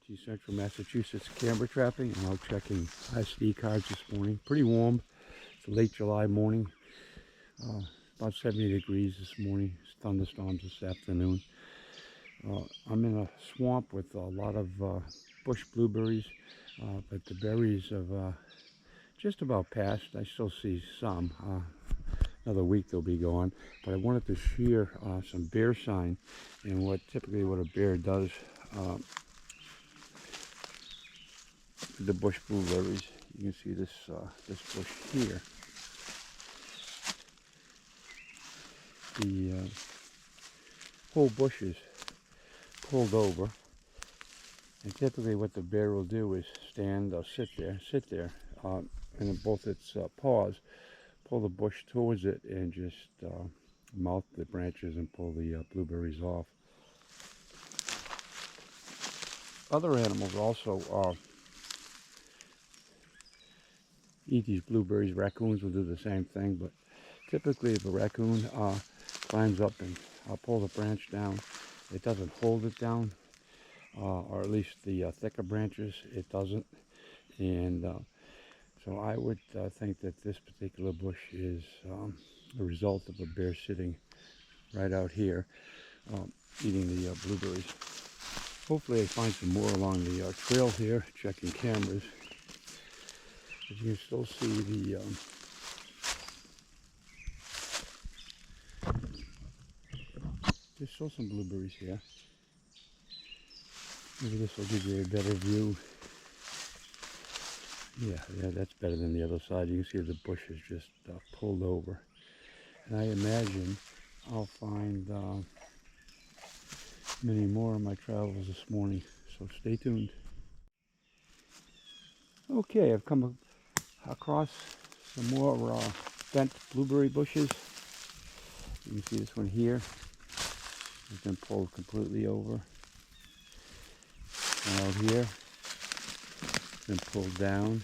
to Central Massachusetts camera trapping. I'm out checking SD cards this morning. Pretty warm. It's a late July morning. About 70 degrees this morning. It's thunderstorms this afternoon. I'm in a swamp with a lot of bush blueberries, but the berries have just about passed. I still see some. Another week they'll be gone. But I wanted to share some bear sign and what a bear does the bush blueberries. You can see this bush here. The whole bush is pulled over, and typically what the bear will do is stand or sit there, and both its paws pull the bush towards it and just mouth the branches and pull the blueberries off. Other animals also eat these blueberries. Raccoons will do the same thing, but typically if a raccoon climbs up and pulls a branch down, it doesn't hold it down, or at least the thicker branches, it doesn't. And so I would think that this particular bush is the result of a bear sitting right out here eating the blueberries. Hopefully I find some more along the trail here, checking cameras. But you can still see the there's still some blueberries here. Maybe this will give you a better view. Yeah, that's better than the other side. You can see the bush is just pulled over. And I imagine I'll find many more on my travels this morning. So stay tuned. Okay, I've come across some more bent blueberry bushes. You can see this one here. It's been pulled completely over. And out here, it's been pulled down.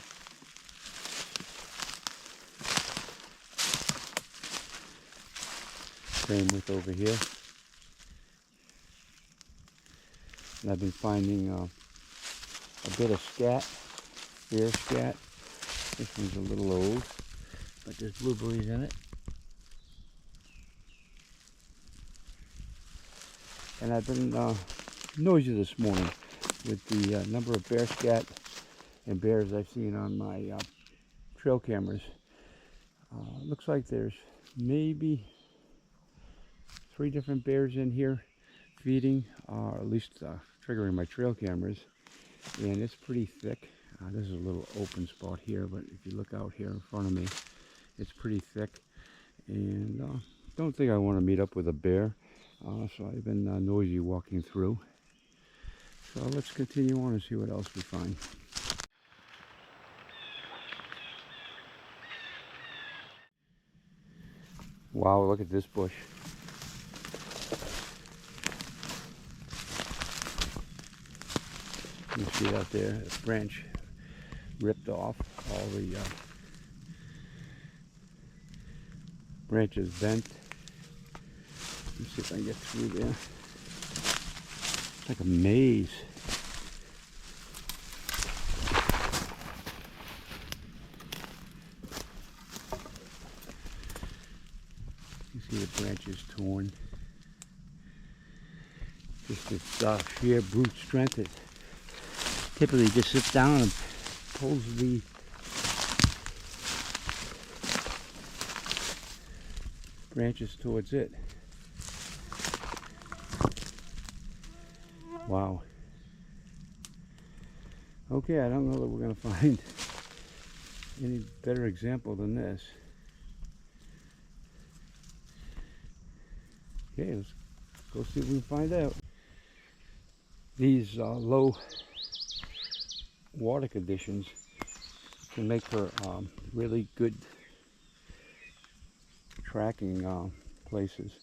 Same with over here. And I've been finding a bit of scat, bear scat. This one's a little old, but there's blueberries in it. And I've been noisy this morning with the number of bear scat and bears I've seen on my trail cameras. Looks like there's maybe 3 different bears in here feeding, or at least triggering my trail cameras, and it's pretty thick. This is a little open spot here, but if you look out here in front of me, it's pretty thick, and don't think I want to meet up with a bear, so I've been noisy walking through. So let's continue on and see what else we find. Wow, look at this bush. You can see it out there, a branch ripped off, all the branches bent. Let's see if I can get through there. It's like a maze. You see the branches torn. Just this sheer brute strength. It typically just sits down and pulls the branches towards it. Wow. Okay, I don't know that we're going to find any better example than this. Okay, let's go see if we can find out. These low water conditions can make for really good tracking places.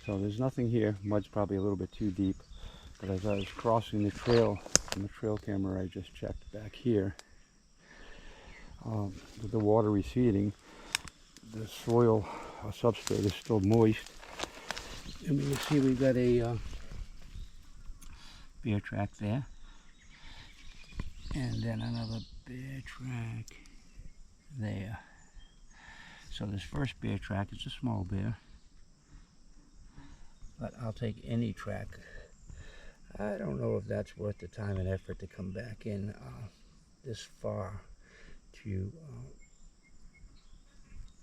So there's nothing here. Mud's probably a little bit too deep. But as I was crossing the trail on the trail camera I just checked back here, with the water receding, the soil substrate is still moist. And we can see we've got a bear track there. And then another bear track there. So this first bear track is a small bear, but I'll take any track. I don't know if that's worth the time and effort to come back in this far to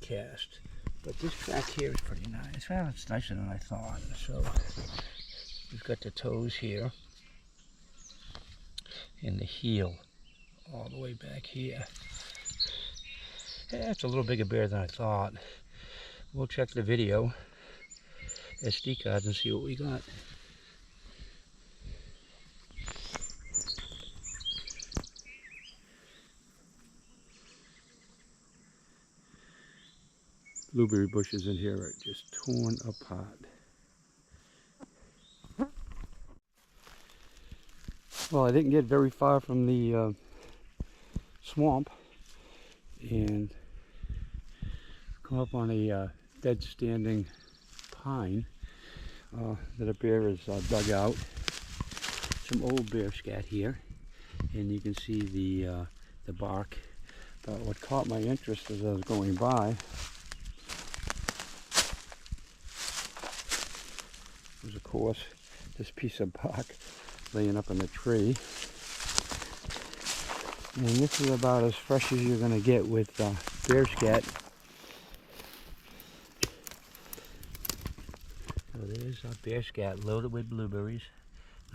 cast. But this track here is pretty nice. Well, it's nicer than I thought. So we've got the toes here and the heel all the way back here. Yeah, it's a little bigger bear than I thought. We'll check the video SD cards and see what we got. Blueberry bushes in here are just torn apart. Well, I didn't get very far from the swamp and come up on a dead standing pine that a bear has dug out. Some old bear scat here, and you can see the bark. But what caught my interest as I was going by was, of course, this piece of bark laying up in the tree. And this is about as fresh as you're going to get with bear scat. So there's a bear scat loaded with blueberries.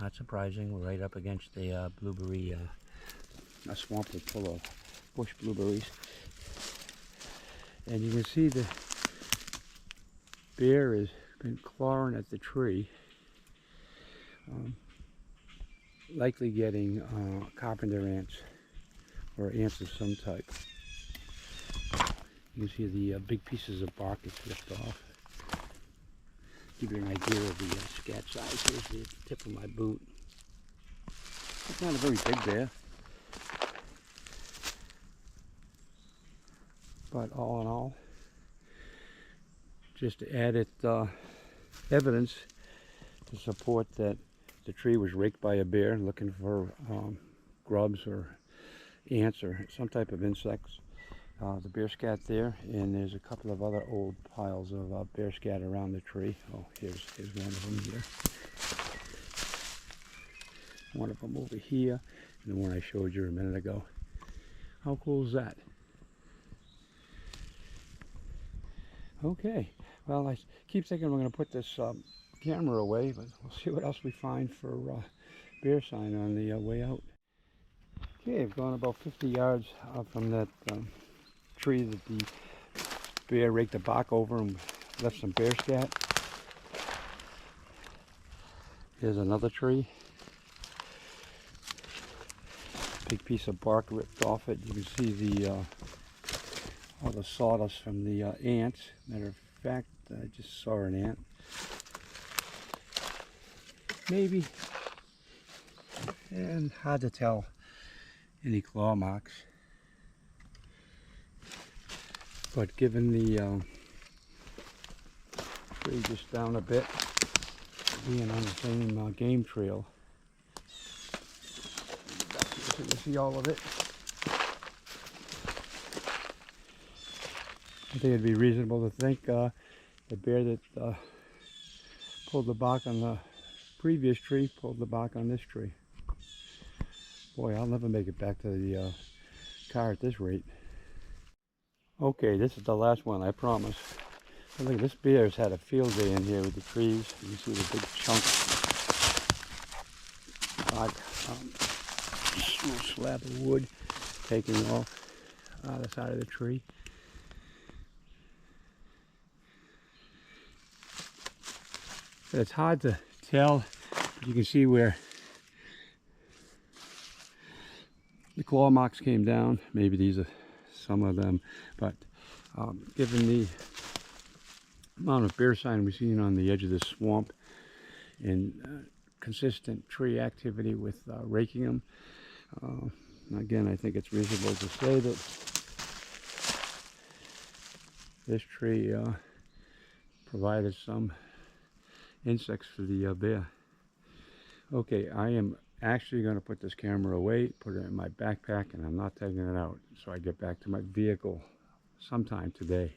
Not surprising, we're right up against the blueberry, a swamp that's full of bush blueberries. And you can see the bear has been clawing at the tree. Likely getting carpenter ants or ants of some type. You can see the big pieces of bark that's flipped off. Give you an idea of the scat size. Here's the tip of my boot. It's not a very big bear, but all in all, just added evidence to support that the tree was raked by a bear looking for grubs or ants or some type of insects. The bear scat there, and there's a couple of other old piles of bear scat around the tree. Oh, here's one of them here. One of them over here, and the one I showed you a minute ago. How cool is that? Okay, well, I keep thinking we're going to put this camera away, but we'll see what else we find for bear sign on the way out. Okay, I've gone about 50 yards from that tree that the bear raked the bark over and left some bear scat. Here's another tree. Big piece of bark ripped off it. You can see the all the sawdust from the ants. Matter of fact, I just saw an ant. Maybe, and hard to tell any claw marks. But given the tree just down a bit, being on the same game trail, so you see all of it. I think it'd be reasonable to think the bear that pulled the bark on the previous tree pulled the bark on this tree. Boy, I'll never make it back to the car at this rate. Okay, this is the last one, I promise. Look, this bear's had a field day in here with the trees. You can see the big chunk, small slab of wood taking off the side of the tree. But it's hard to tell. You can see where the claw marks came down. Maybe these are some of them, but given the amount of bear sign we've seen on the edge of this swamp and consistent tree activity with raking them, again, I think it's reasonable to say that this tree provided some insects for the bear. Okay, I am actually going to put this camera away, put it in my backpack, and I'm not taking it out. So I get back to my vehicle sometime today.